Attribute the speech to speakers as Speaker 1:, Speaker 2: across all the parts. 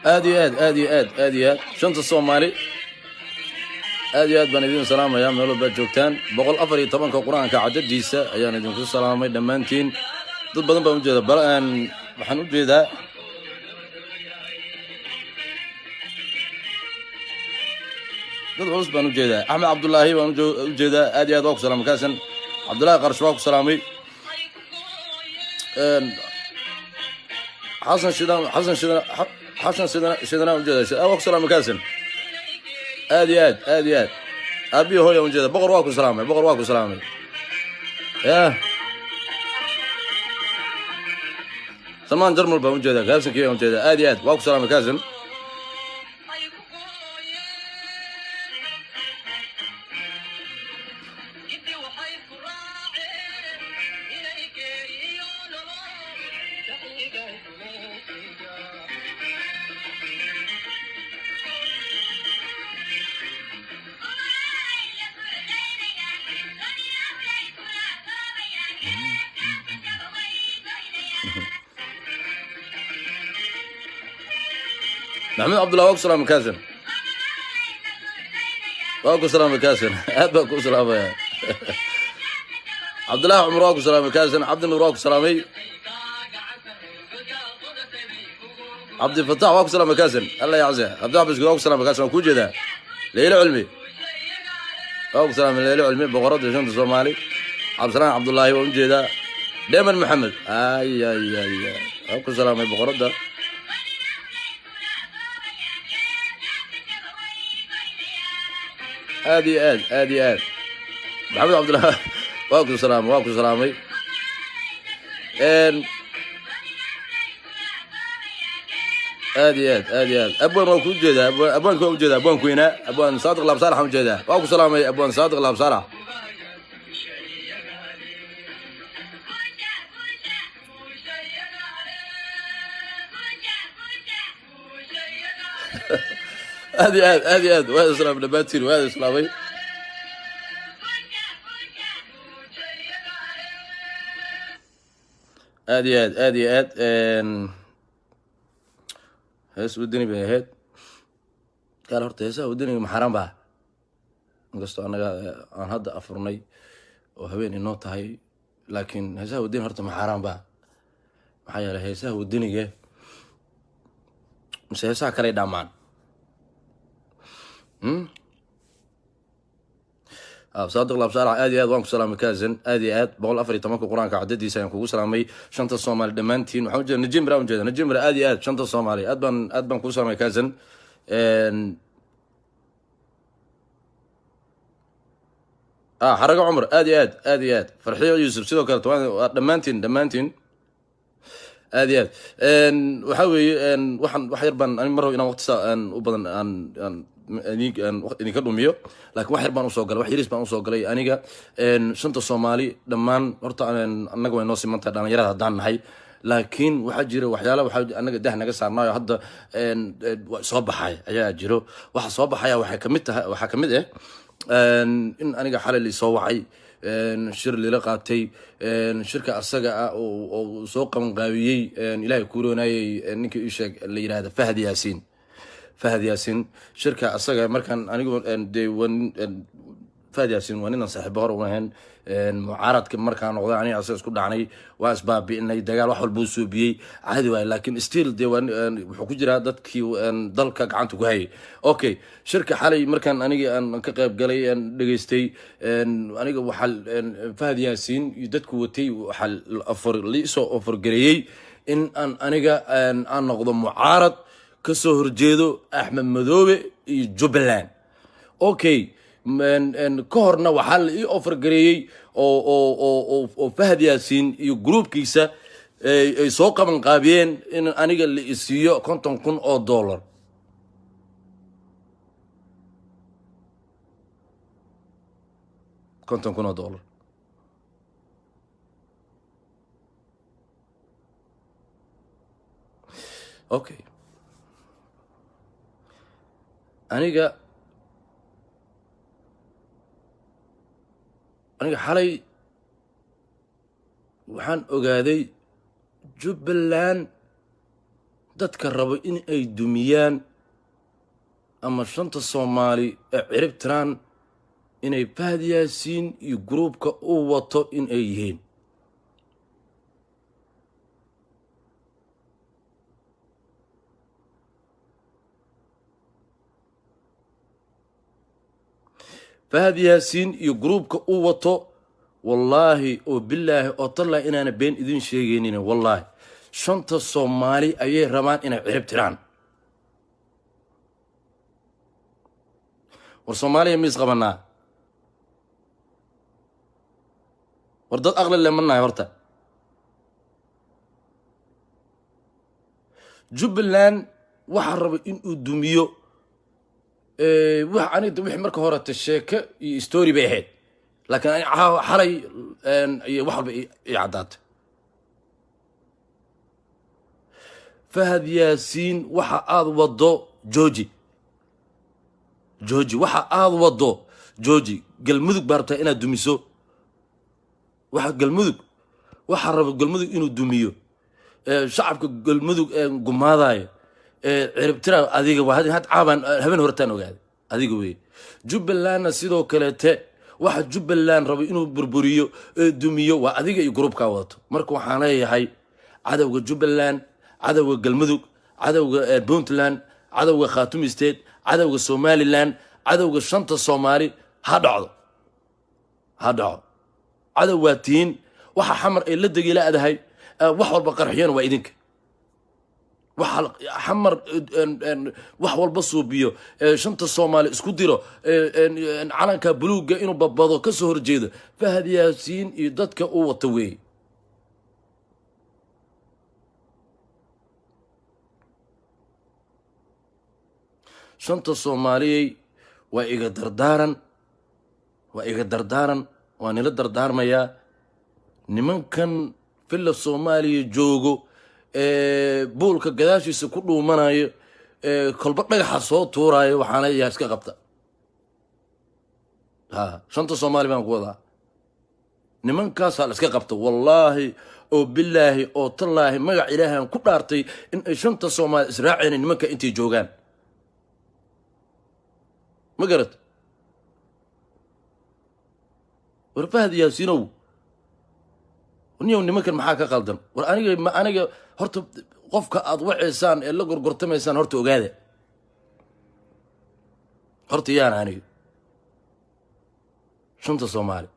Speaker 1: آدي شنطة الصومالي آدي بندين سلام يا ملو بجوكتان بقول أفري طبعا كقرآن كعدد جيسة يعني دين سلام دمانتين ضد بدن بموجودة بلان حنود جدا ضد غلص بموجودة أحمد عبد الله بموجودة آدي وقت سلام كاسن عبد الله قرش وقت سلامي حسن سيدنا وجده وقت سلام كاسن آدي أبي هو يوم جدا بقر واكو سلامي يا سلمان جرمل بوم جدا كاسن كي يوم جدا آدي واكو سلامي كاسن محمد عبد الله واكو سلام كاسن واكو سلام يا عبد الله عمر واكو سلام كاسن عبد النور واكو سلامي عبد الفتاح واكو سلام كاسن الله يعزه عبد الله بس واكو سلام كاسن كو جدا ليلى علمي واكو سلام ليلى علمي بقرات شنطة الصومالي عبد السلام عبد الله وام جدا دائما محمد اي واكو سلام بقرات ده آدي محمد عبد الله واكو سلامي آدي أبوان واكو جدا أبوان كو جدا أبوان كوينة أبوان صادق الله بصالح جدا واكو سلامي أبوان صادق الله بصالح آدي وهذا سلام نباتين وهذا سلامي آدي هس ودني بهاد قال هرت هسه ودني محرم بقى قصته أنا هذا أفرني وهبين إنه تهي لكن هسه ودني هرت محرم بقى محيا هسه ودني جه مش هسه كري دامان صادق الله بصراحة آدي وانكو سلامي كازن آدي بقول أفري تماكو قرآن كعددي سيانكو سلامي شنطة الصومالي دمانتين وحوجة نجيم براون جدا نجيم برا آدي شنطة الصومالي أدبان كو سلامي كازن حرقة عمر آدي فرحية يوسف سيدو كارتوان دمانتين آدي وحاوي وحن وحيربان أنا مرة إنا وقت ساعة وبدن idinka dhumiyo laakiin wax yar baan usoo galay wax yaris baan usoo galay aniga shanta Soomaali dhammaan horta anaga way noo simantahay dhalinyarada haddaan nahay laakiin waxaa jira waxyaalo waxa anaga dah naga saarnaayo hadda soo baxay ayaa jiro waxa soo baxaya waxa kamid ah in aniga xalay soo wacay shir lila qaatay shirka asaga ah oo soo qaban qaabiyay ilaahay ku roonayay ninkii ii sheeg la yiraahdo Fahad Yaasin shirka asaga markan anigu Fahad Yaasin waa nin saaxiib hor u ahaan mucaaradka markaan noqday aniga asaga isku dhacnay waa isbaabiinay dagaal wax walba soo biyay caadi waay laakiin still wuxuu ku jiraa dadkii dalka gacanta ku hayay okay shirka xalay markaan aniga aan ka qayb galay dhageystay aniga waxa Fahad Yaasin iyo dadku watay waxa liisoo offer gareeyay in aniga aan noqdo mucaarad ka soo horjeedo Axmed Madoobe iyo Jubbaland okay ka horna waxa la ii offer gareeyay oo Fahad Yaasin iyo groupkiisa ay soo qaban qaabiyeen in aniga la isiiyo $50,000 $50,000 okay aniga xalay waxaan ogaaday Jubbaland dadka rabo in ay dumiyaan ama shanta Soomaali ee cirib tiraan inay Fahad Yaasin iyo groupka u wato in ay yihiin Fahad Yaasin iyo groupka u wato wallahi oo billahi oo talla inaana been idin sheegaynin wallahi shanta Soomaali ayay rabaan inay cirib tiraan war Soomaaliya miis qabanaa war dad aqli leh manay horta Jubbaland waxa rabo in uu dumiyo wax aniga wixii marka hore sheeko iyo story bay ahayd laakiin xalay wax walba i cadaatay Fahad Yaasin waxa aad wado Jooji waxa aad wado Jooji galmudug baarta inaad dumiso waxa galmudug waxa rabo galmudug inuu dumiyo shacabka galmudug gumaadayo ciribtira adiga waa had caaban habeen hortaan ogaaday adiga weey Jubbaland sidoo kale waxa Jubbaland rabo inuu burburiyo dumiyo waa adiga iyo groupka wadato marka waxaan leeyahay cadawga Jubbaland cadawga galmudug cadawga Puntland cadawga Khartoum State cadawga Somaliland cadawga shanta Soomaali ha dhacdo cadawga tiin waxa xamar ay la dagaaladahay wax walba qarxiyeen waa idinka waxa xamar wax walba suubiyo shanta Soomaali isku diro calanka buluuga inuu babado ka soo horjeedo Fahad Yaasin iyo dadka uu wato weey shanta Soomaali waa iga dardaaran waa nila dardaarmaya nimankan filla Soomaaliya joogo buulka gadaashiisa ku dhuumanayo kolba dhagaxa soo tuurayo waxaana yahay iska qabta shanta Soomaali baan ku wadaa nimankaas la iska qabta wallahi oo billahi oo tallaahi magac ilaahan ku dhaartay in ay shanta Soomaali israaceen nimanka intay joogaan ma garad war Fahad Yaasinow nimankan maxaa ka qaldan war aniga horta qofka aad waceysaan ee la gorgortamaysaan horta ogaada horta yaan aniga shanta Soomaali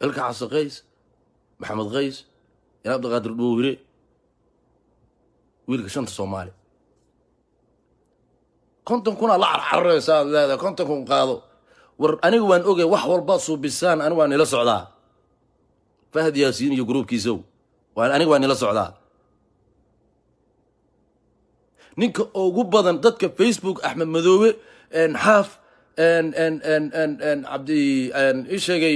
Speaker 1: ilka Xasan Qays Maxamed Qays yaa Abdulqaadir Dhuure wiilka shanta Soomaali konton kuna la cararaysaa leeda konton kun qaado war aniga waan ogay wax walba suubisaan aniga waan ila socdaa Fahad Yaasin iyo groupkiisa aniga waan ila socdaa ninka ugu badan dadka Facebook Axmed Madoobe xaaf cabdi ii sheegay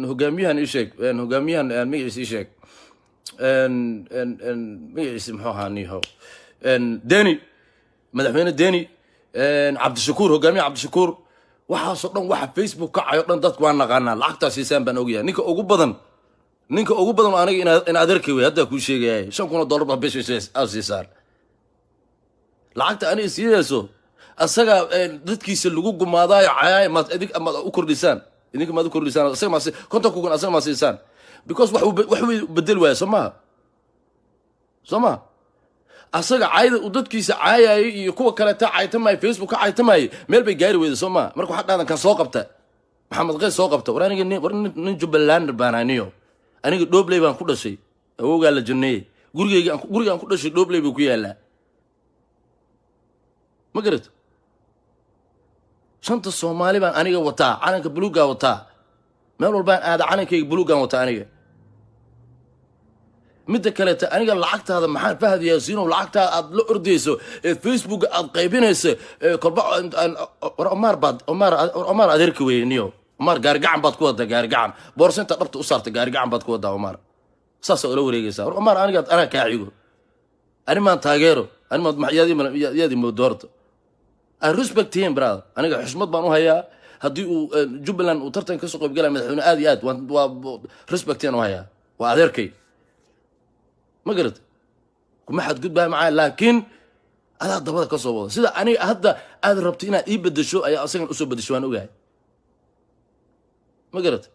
Speaker 1: hogaamiyahan ii sheeg hogaamiyahan magaciisa ii sheeg magaciisa muxuu ahaa niho deni madaxweyne deni cabdishakuur hogaamiye cabdishakuur waxaasoo dhan waxa Facebook kacayo dhan dadku waan naqaanaa lacagtaa siisaan baan ogyahay ninka ugu badan aniga in adeerkay wey haddaa kuu sheegaya $5,000 baa bisha aad siisaan lacagta aniga siidayso asaga dadkiisa lagu gumaadaayo cayaay maad u kordhisaan idinka maad u kordhisaan asaga ma konton kun asaga ma siisaan because wax bedel waaya soo maha asaga caayda uu dadkiisa caayayay iyo kuwa kale ta caaytamay Facebook ka caaytamay meel bay gaari weyday soo maha marka waxa dhaadan kan soo qabta maxamed qays soo qabta war aniga nin Jubbaland baan aniyo aniga Dhobley baan ku dhashay awowga la janneeyay gurigaan ku dhashay Dhobley buu ku yaalaa ma garat shanta Soomaali baan aniga wataa calanka buluuga wataa meel walbaan aada calankayga buluugan wataa aniga midda kale aniga lacagtaada maxaan Fahad Yaasiin oo lacagtaada aad la ordayso ee Facebook aad qaybinayso kolba Omar adeerka weeyniyo Omar gaargacan baad ku wadaa gaargacan boorsanta dhabta u saartay gaargacan baad ku wadaa Omar saas oo la wareegaysaa Omar aniga ka xigo maan taageero yaadi moodorto I respect him brother aniga xushmad baan u hayaa haddii uu Jubbaland uu tartan ka soo qayb galay madaxweyne aad iyo aad waa respect u hayaa waa adeerkay ma garad kuma xad gudbaa macaa laakiin adaa dabada ka soo wado sida aniga hadda aad rabto inaad ii bedesho ayaa asagan u soo bedesho waan ogahay ma garad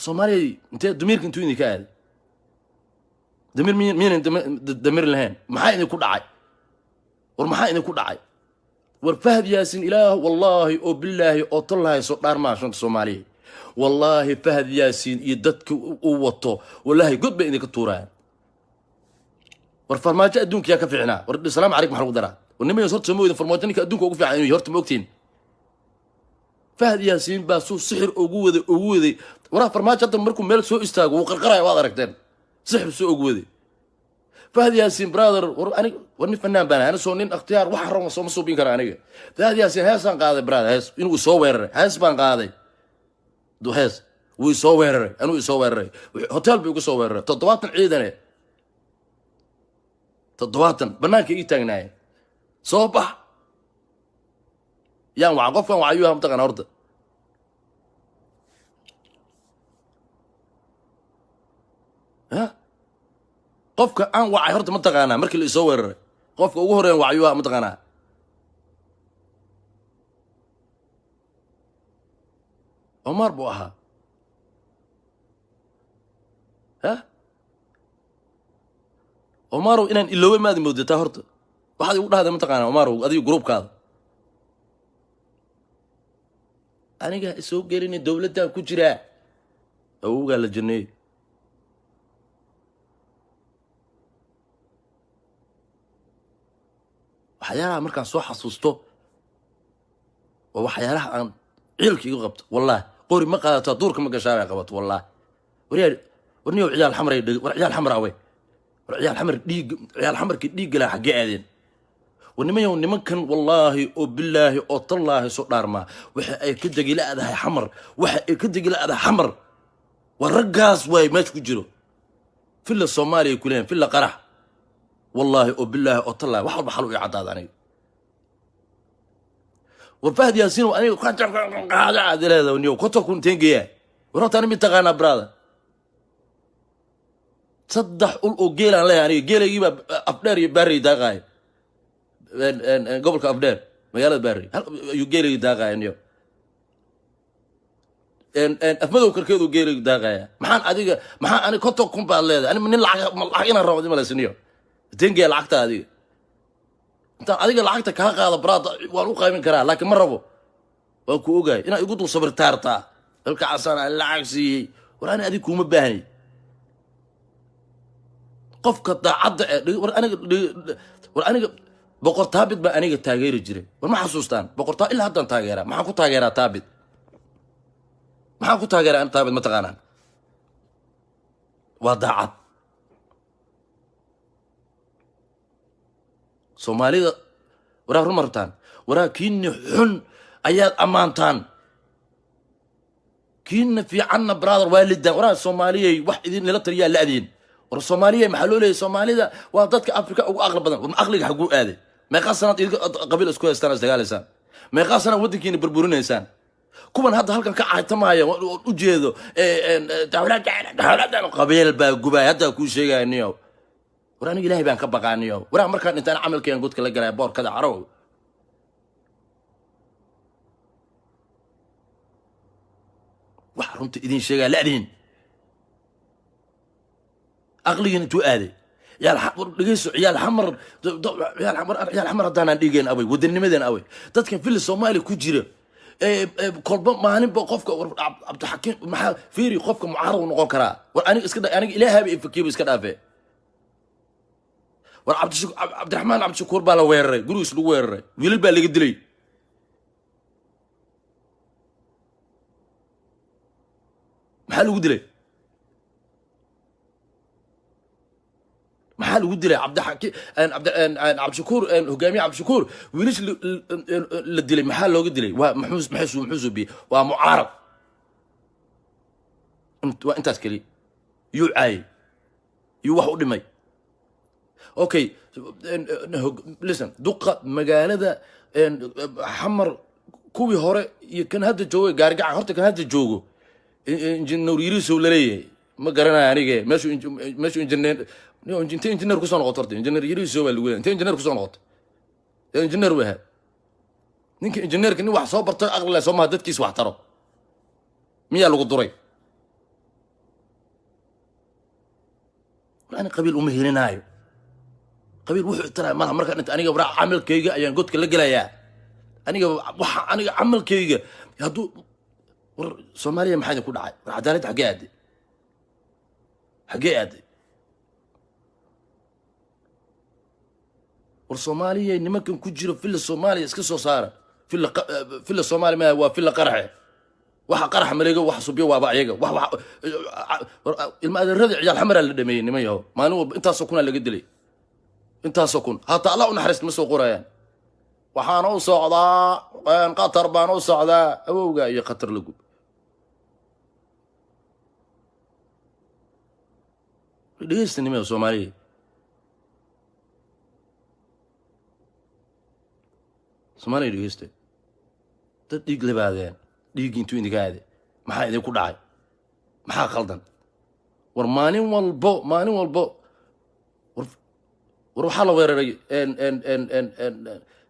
Speaker 1: Soomaaliya intee dumirka intuu idin ka aaday damir lahayn maxaa idin ku dhacay war maxaa idin ku dhacay war Fahad Yaasiin ilaah wallahi oo billahi oo tallahi soo dhaarmaa shanta Soomaaliya wallahi Fahad Yaasiin iyo dadka uu wato wallahi god bay idinka tuuraan war farmaajo adduunka yaa ka fiicnaa war salaamu calaykum maxaa lagu daraa war nimayo horta soo moodin farmaajo ninka adduunka ugu fiican inuu horta ma ogtiin Fahad Yaasiin baa suu sixir ugu waday waraa farmaajo hadda markuu meel soo istaago wuu qarqarayo waad aragteen sixir soo ugu waday Fahad Yaasiin brother war nin fanaan baan ana soo nin ikhtiyaar wax rabo soo ma suubin kara aniga Fahad Yaasiin heesaan qaaday brother hees inuu soo weeraray hees baan qaaday hees wuu soo weeraray anuu soo weeraray hotel buu ku soo weeraray 70 ciidane 70 banaanka ii taagnaayeen soo bax yaan waxa qofkan waxa ayuu hamtaqan horta qofka aan wacay horta ma taqaanaa markii la soo weeraray qofka ugu horeeyay wacayuu ma taqaanaa Omar buu ahaa Omar inaan iloowe maad moodata horta waxaad ugu dhahday ma taqaanaa Omar adigu groupkaada aniga soo gelin dawladda ku jira awowga la janneey waxyaalaha markaan soo xasuusto waa waxyaalaha aan ciilka igu qabto wallahi qori ma qaadato duurka ma gashaa ay qabato wallahi warniyo ciyaal xamar war ciyaal xamar away war ciyaal xamarki dhiig la xagee aadeen ونميو نمكن والله وبالله وطالله سؤال ما وح كدق لا هذا حمر وح كدق لا هذا حمر والرقاص واي ما تكجرو في الصومالي كلهم في قرح والله وبالله وطالله وحرب حلو يعطاد عني وفهد ياسين وأنا كنت قاعد عادل هذا ونيو كنت كنت تنجيه ورحت أنا متقانا برادا تصدح قول جيل عليه يعني جيل يجيب أبنار يبري دقاي قبل كأبنار مجال بري هل يجيل دقاي نيو ان أفمدو كركيدو جيل دقاي محن أديك محن أنا كنت أقوم بالله أنا من العقين الرابط ما لسنيو تنجي العقد هذه انت adiga lacagta ka qaada braad waan u qaymin karaa laakiin ma rabo waan ku ogaay ina igu dul sabir taarta halka casana lacag siiyay waraan adiga kuma baahni qofka daacada war aniga boqor taabid ba aniga taageeri jiray war ma xasuustaan boqor taa ilaa hadan taageera maxaan ku taageeraa taabid maxaan ku taageeraa taabid ma taqaanaan وداعت سومالي ورا رمرتان ورا كين حن أياد أمانتان كين في عنا برادر والد ورا سومالية واحد لا تريال لأذين ورا سومالية محلولة سومالي ده وضدك أفريقيا وأغلب بدن وأغلق حقوق هذه ما يقصنا قبيل أسكو استانس دجالسان ما يقصنا ودك يني بربرون إنسان كمان هذا هالكن كعاد تمايا وجهه دولة قبيل بجباية هذا كل شيء يعني وراني إلهي بان كبقانيو ورا مركان انت انا عمل كان قلت كلا جراي بور كذا عرو وحرمت إذن شيء لا دين أغلي انتو آدي يا الحمر لقيسو يا الحمر يا الحمر هدانا ديجين أوي ودني مدن أوي تذكر في الصومالي كجيرة كلب ما هنبقى قفك عبد الحكيم محل فيري قفك معارض ونقول كرا وأنا إسكده أنا إلهي بيفكير إسكده فيه عبد الرحمن عبد الشكور بالا ويري قروس لو ويري ويل بالي قدلي محل قدلي محل قدلي عبد الحكيم عبد الشكور هجامي عبد الشكور ويلش للدلي محل لو قدلي ومحوس بيه ومعارض وانت اسكلي يو عاي يو واحد دمي اوكي لسن دقه مقالده حمر كوي هوري كان هذا جوي غارغا هورتا كان هذا جوجو انجنير يريسو لليه ما غرانا انيغه ماشو انجنير انجنير كسو نقطرت انجنير يريسو بالوين انت انجنير كسو نقط انجنير وها نينك انجنير كني wax soo bartay aqal soo ma dadkiis wax taro miya lagu duray انا قبيل امي هلينايو قبيل وحو ترى ما مركا انت انيغا برا عملكيغا ايان godka la galaya aniga waxa aniga camalkayga haduu war Soomaaliya maxay ku dhacay war cadaalad xageed war Soomaaliya nimankan ku jiro fil Soomaaliya iska soo saara fil Soomaaliya ma waa fil qarax waxa qarax mareego wax subiyo waa ayaga wax ilma adeerada ciyaal xamar la dhameeyay nimayo maalin intaas oo kuna laga dilay intaas oo kun hata Allah u naxariisto ma soo qorayaan waxaan u socdaa qatar baan u socdaa awowga iyo qatar lagu dhigeysta nimayo Soomaaliya dhigeysta dad dhig lebaadeen dhiig intuu indigaade maxaa idin ku dhacay maxaa qaldan war maalin walbo war waxa la weeraray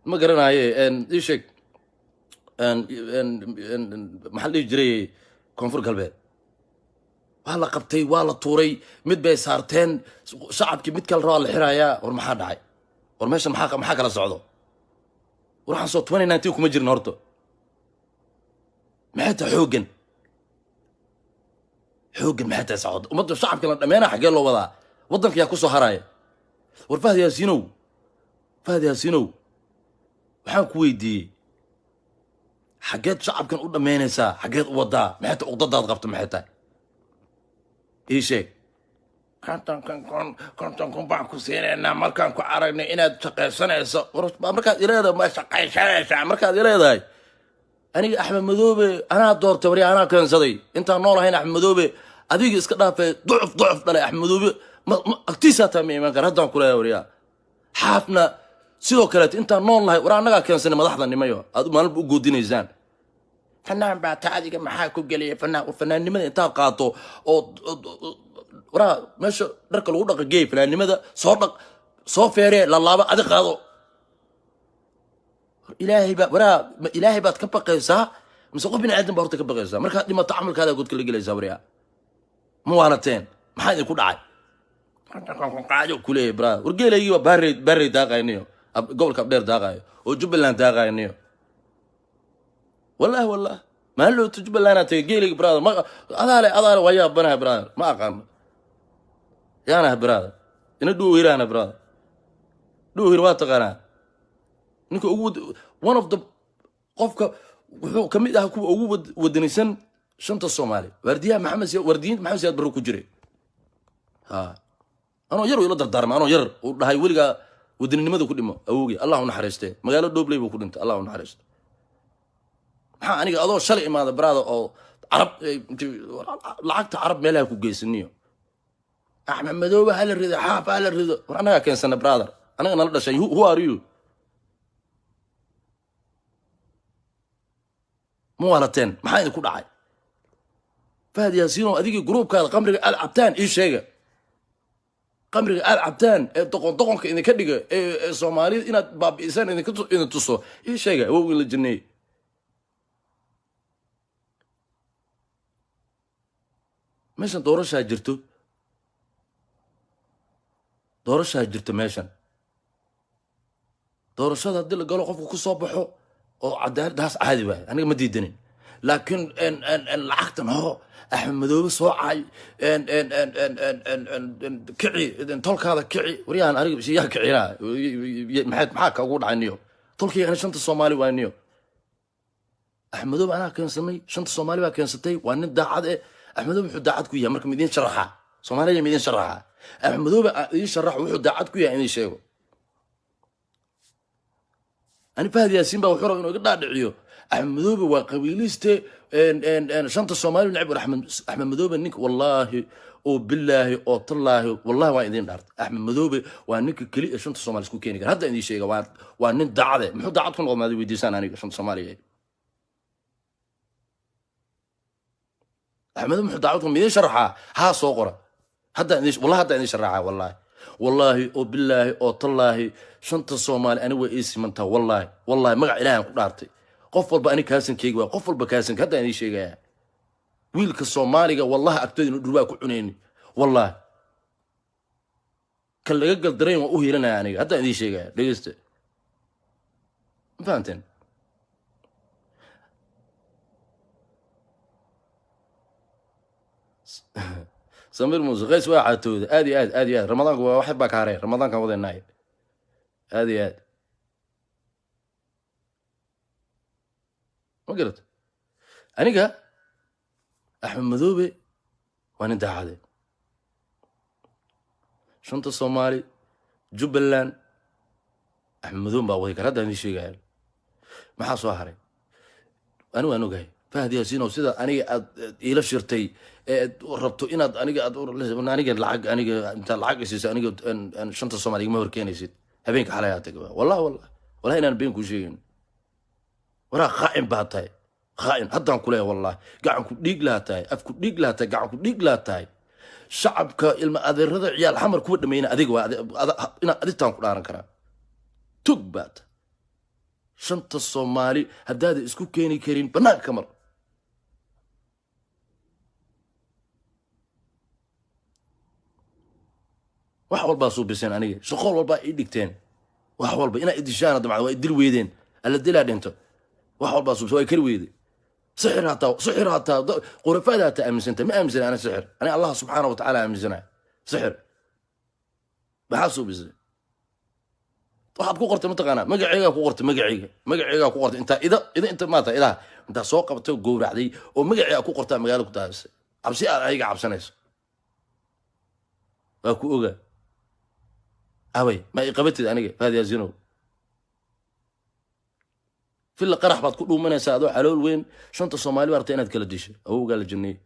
Speaker 1: ma garanayo ishek maxaa la jiray koonfur galbeed waa la qabtay waa la tuuray mid bay saarteen shacabkii mid kale raa la xirayaa war maxaa dhacay war meesha maxaa kala socdo war waxaan soo 2019 kuma jirno horto maxaa xoogan maxaa socdo ummadda shacabka la dhameena xagee loo wadaa wadanka yaa ku soo haraya war Fahad Yaasiinow waxaan ku weydiiyey xageed shacabkan u dhameynaysaa xageed u wadaa maxaa uqdadaad qabto maxaa tahay ii sheeg konton baan ku siinayna markaan ku aragnay inaad shaqaysanayso markaad ileedahay ma shaqaysanaysaa markaad ileedahay aniga Axmed Madoobe ana doortay wari ana keensaday inta nool ahayn Axmed Madoobe adiga iska dhaafay ducuf dhalay Axmed Madoobe agtiisa taamay ma garadaan ku leeyahay wariya xaafna sidoo kale inta nool lahay war anaga keensanay madaxda nimayo aad maalin u goodinaysaan fanaan baa taadiga maxaa ku galiyay fanaannimada inta qaato oo wara meesha dharka lagu dhaqay fanaannimada soo feeree la laaba adi qaado إلهي بات كبقيسا مسقوف بين عدن بارتك كبقيسا مركا دي ما تعمل كذا قلت كل جلسة وريا موالتين ما حد يكون عاي قاعد كله برا ورجال يجوا بري داقة نيو قبل كبدر داقة وجبل لنا داقة نيو والله ما له تجبل لنا تجيلي برا ما هذا ويا بنا برا ما أقام يا أنا برا إنه دو هيرانا برا دو هيروات غنا ninka ugu one of the qofka wuxuu kamid ah kuwa ugu wadanisan shanta Soomaali wardiyaha Maxamed Siyaad Barre ku jiray ها أنا ير ولا دردار ما أنا ير وده ولقى ودني ماذا كل أوجي الله نحرسته ما قالوا دوبلي بكون أنت الله نحرسته ها أنا قاعد شلي ما هذا براد أو عرب لعقت عرب ملاك وجيسنيو أحمد مدوبة هل الرضا حاف هل الرضا أنا كان سنة برادر أنا نرد شيء هو أريو مو على تين ما حد يكون عاي فهد ياسينو أديك جروب كان قمر العبتان إيش شيء قمر العبتان دقون كإني كدقة الصومالي إن باب إنسان إني كنت إن تصو إيش شيء هو اللي الجنيه ماشان دورش هاجرتو دورش هاجرتو ماشان دورشada hadii la galo qofku ku soo baxo oo cadaaladaas caadi waay aniga ma diidanin laakiin en lacagtan ho axmed madoobe soo caay en kici tolkaada kici wariyaan aniga bishiyaa kicina maxaa ka ugu dhacayniyo tolkii ana shanta Soomaali waayniyo axmed madoobe ana keensanay shanta Soomaali baa keensatay waa nin daacad ah axmed madoobe wuxuu daacad ku yahay marka midin sharaxa Soomaaliya midin sharaxa axmed madoobe idin sharax wuxuu daacad ku yahay inay sheego أنا فهد ياسين بوحرة إنه قد عدعيو أحمد مذوبة وقبيليسته إن شنطة الصومالي ونعب أحمد مذوبة إنك والله وبالله وطلاه والله وايدين دارت أحمد مذوبة وإنك كلي شنطة الصومالي سكو كينك هذا عندي شيء وإن دعده محو دعتكم قوم هذا ويديسان أنا شنطة الصومالي أحمد محو دعتكم مين شرحها ها صغرى هذا عندي والله هذا عندي شرحها والله وبالله وطلاه شنطة الصومال أنا وإيسي منتها والله مقع إلهي قدارتي قفل بأني كاسن كيقوا قفل بكاسن هذا يعني شيء جاي ويلك الصومالي والله أكتدي ندرباك عنيني والله كان لقل درين وأوهي لنا يعني هذا يعني شيء جاي لقيت فهمتين سمير موسى غيس واحد تود آدي رمضان واحد باك هاري رمضان كان وضع النايب آدي ما قلت أنا قا أحمد مذوبي وأنا داعي شنطة الصومالي جبلان أحمد مذوبي باوي كرد هذا الشيء قال ما حصل هاري أنا جاي فهد ياسين وسيدا أنا إلى شرتي ربطو إن أنا أنت العق أساس أنا شنطة الصومالية ما وركينيسيد هبينك حالياتك والله أنا بينك شيء ورا خائن بهاتاي خائن هدان كلها والله قاعد كديق لها تاي أفكو ديق لها تاي قاعد كديق لها تاي شعبك إلما أذي الرضع عيال حمر كود مينا أذيق أنا أذيتان كلها كرا تقبات شنطة الصومالي هداد اسكو كيني كريم بناك كمر wax walba soo biseen aniga shaqo walba ay dhigteen wax walba ina idishaan damacad way dil weedeen alla dilaa dhinto wax walba soo way kari weedeen sixir hata qurafada ta aaminsan ma aaminsan ana sixir ana allah subhanahu wa ta'ala aaminsana sixir baxasu biseen waxaad ku qortay mataqaana magacayga ku qortay magacayga ku qortay inta maanta ilaa inta soo qabtay gowracday oo magacayga ku qortay magaalada ku taasay cabsi ayaga cabsanayso waa ku ogaa أوي ما إقامتي أنا هذا يزينو في اللي قرح بتقولوا من يساعدوا حلول وين شنطة الصومالي وارتينا تكلا ديش هو قال الجنيه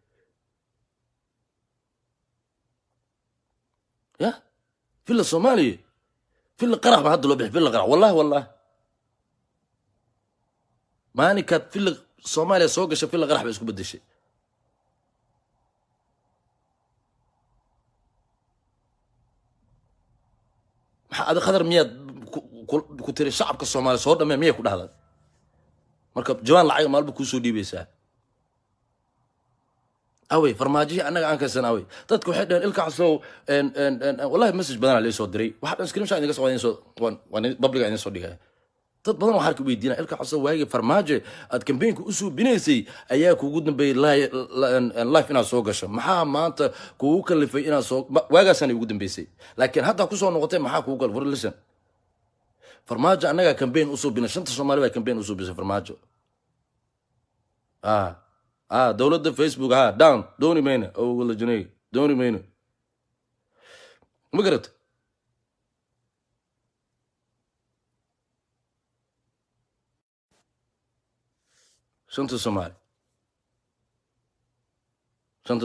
Speaker 1: يا في اللي الصومالي في اللي قرح بحد لو بيح في اللي قرح والله ما أنا كات في اللي الصومالي سوق في اللي قرح بيسكو بدي شيء هذا خضر مياد كتير الشعب كالصومالي صور دم مية كل هذا مركب جوان لعيق مال بكوسو دي بيسا أوي فرماجي أنا عن كسر أوي تذكر حدا إلك عصو إن والله مسج بدنا عليه صوت دري واحد سكرين شاين يقص وين صوت وين ببلغ عين صوت ديها بدنا وحرك بيدينا إلك عصو وهاي فرماجي أتكمبين كوسو بنيسي أياك وجودنا بي لايف إنا سوقش محا ما أنت كوكل اللي في إنا سوق واجا سنة وجودنا بيسي لكن حتى كوسو نقطة محا كوكل فرلسن فرماجة أنا كمبين أسوب بين شنطة الصومالية كمبين أسوب بين فرماجة دولة فيسبوك داون دوني مينه أو ولا جنيه دوني مينه ma garata shanta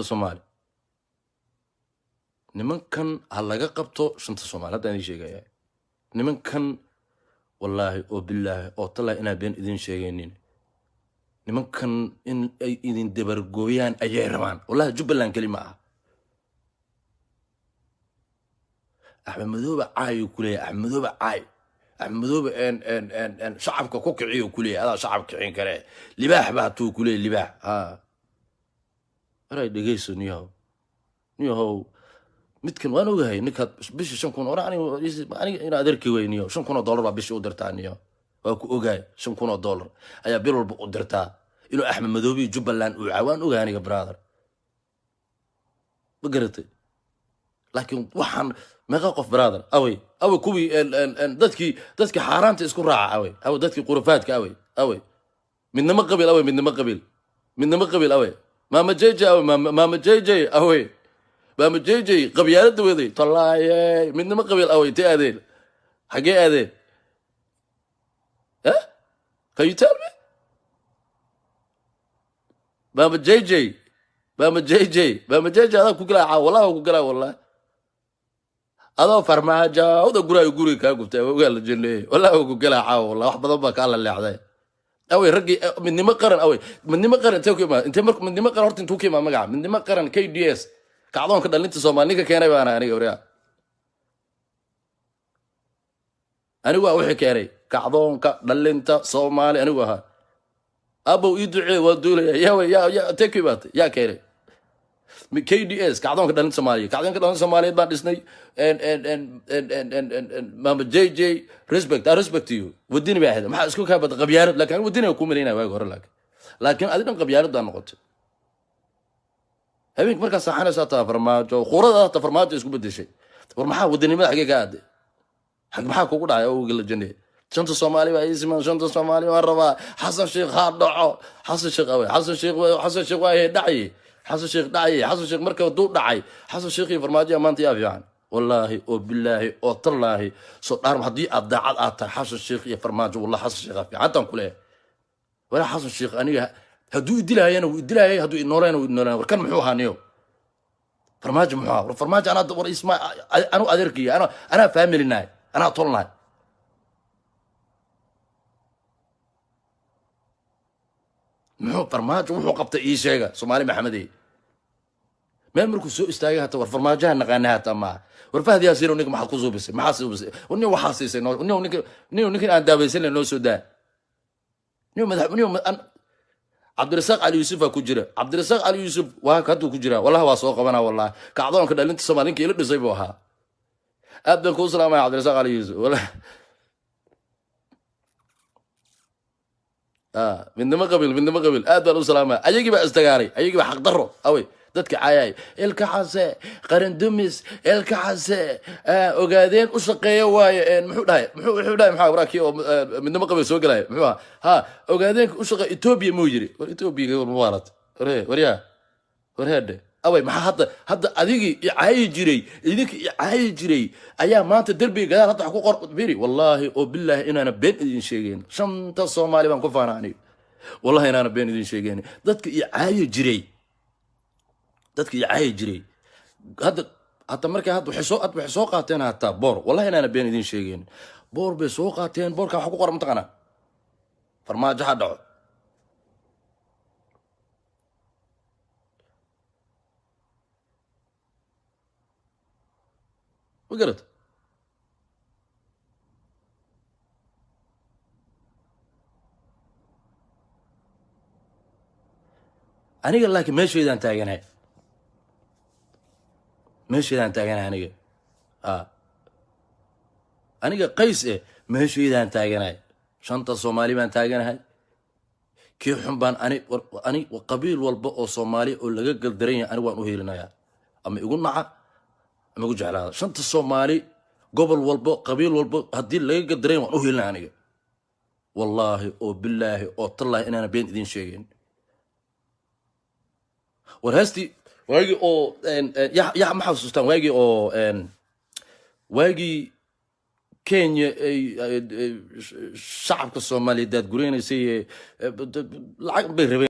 Speaker 1: soomaali nimankan ha laga qabto shanta soomaali haddaan idiin sheegaya nimankan wallaahi oo bilaahi oo tallahi inaan been idin sheegaynin nimankan in ay idin dabargooyaan ayay rabaan wallahi jubbaland keli ma aha axmed madoobe caayuu ku leeyahay axmed madoobe caay axmed madoobe shacabka ku kiciyo ku leeyahay adaa shacab kicin kare libaax baa tuu ku leeyahay libaax waray dhegeyso niyahow midkan waan ogahay ninkaad bishii 5,000 ora aniga ina adeerkii weyniyo $5,000 baa bishii u dirtaa niyo waa ku ogaay $5,000 ayaa bil walba u dirtaa inuu axmed madoobe jubbaland uu caawaan ogaay aniga brother ma garatay laakiin waxaan meeqa qof brother away kuwii dadkii xaaraanta isku raaca away dadkii qurafaadka away midnimo qabiil away maama jj away maama jj qabyaalada waday tallaaye midnimo qabiil away intee aadeen xaggee aadeen can you tell me maama jj adaa ku galaa wallahi ku galaa wallahi adoo farmaajawda guriga kaa gubtay ogaa la janneeyey wallahi ku galaa caawa wallahi wax badan baa kaa la leexday away raggii midnimo qaran intee ku imaad intee marka midnimo qaran horta intuu ka imaad magaca midnimo qaran KDS kacdoonka dhalinta Soomaali ninka keenay baan aniga wariya anigu waa wixii keenay kacdoonka dhalinta Soomaali anigu ahaa abow ii ducee waa duulaya yaa take you baat yaa keenay KDS kacdoonka dhalinta Soomaaliyeed baan dhisnay mama JJ respect you wadini baa ahayd maxaa isku kaabad qabyaalad laakiin wadini ku maleynaa waag hore laakiin adidan qabyaalad baa noqotay habeenk markaa saxanaysa taa farmaajo khurada taa farmaajo isku bedeshay war maxaa wadanimada xagee ka aaday maxaa kugu dhacay oo gala janne shanta Soomaali baa ismaan shanta Soomaali waa rabaa Xasan Sheekh ha dhaco Xasan Sheekh waa dhacay حسن شيخ مركب دو دعي حسن شيخ فرماجي ما انت يا فيان والله وبالله والله صدار محدي ابداعات اتا حسن شيخ يا فرماجي والله حسن شيخ في عدن كله ولا حسن شيخ اني هدو يدلها انا ويدلها هدو نورين وركن محو هانيو فرماجي انا دور اسمع انا ادركي انا فاهم لنا انا طولنا محو فرماجي وحو قبطه اي شيغا سومالي محمدي ما مركو سو استاغي هتا ور فرماجها نقانا هتا ما ور فهد ياسين ونك ما حقوزو بس ما حاسو بس وني وحاسيسي ونك ان دابيسن لو سودان نيو مدح نيو عبد الرزاق علي يوسف كجرا عبد الرزاق علي يوسف وا كدو كجرا والله وا سو قبنا والله كعدونك دلنت سومالينك ila dhisay buu ahaa abdan ku salaamay عبد الرزاق علي يوسف والله من دم قبل ادبر وسلامه ايغي با استغاري ايغي با حق درو اوي dadka caayay ilka xase qaran dumis ilka xase ogaadeen u shaqeeyo waaye muxuu dhahay maxaa waraakii oo midnimo qabay soo galay muxuu ogaadeen u shaqeeyo Ethiopia muu yiri war Ethiopia war muwaarad warheede away maxaa hadda adigi caayi jiray idinka caayi jiray ayaa maanta darbiga gadaal hadda ku qor biri wallahi oo billahi inaana been idin sheegeen shanta Soomaali baan ku faanaanay wallahi inaana been idin sheegeen dadka caayi jiray hadda markay waxay soo qaateen hata boor wallahi inaana been idin sheegeen boor bay soo qaateen boorka waxa ku qoran taqana farmaajo ha dhaco وقرت aniga laakiin meesheedaan taaganahay aniga qays meesheedaan taaganahay shanta Soomaali baan taaganahay kii xun baan ani qabiil walba oo Soomaali oo laga galdaran yahay ani waan u heelinayaa ama igu naca ama igu jeclaada shanta Soomaali gobol walba qabiil walba hadii laga galdaran waan u heelinayaa aniga wallahi oo billahi oo tallahi inaana been idin sheegeen warhasti واجي او يا ما حسستان واجي او waagii kenya ay shacabka soomaaliyeed daadgureynaysay lacag bay rabeen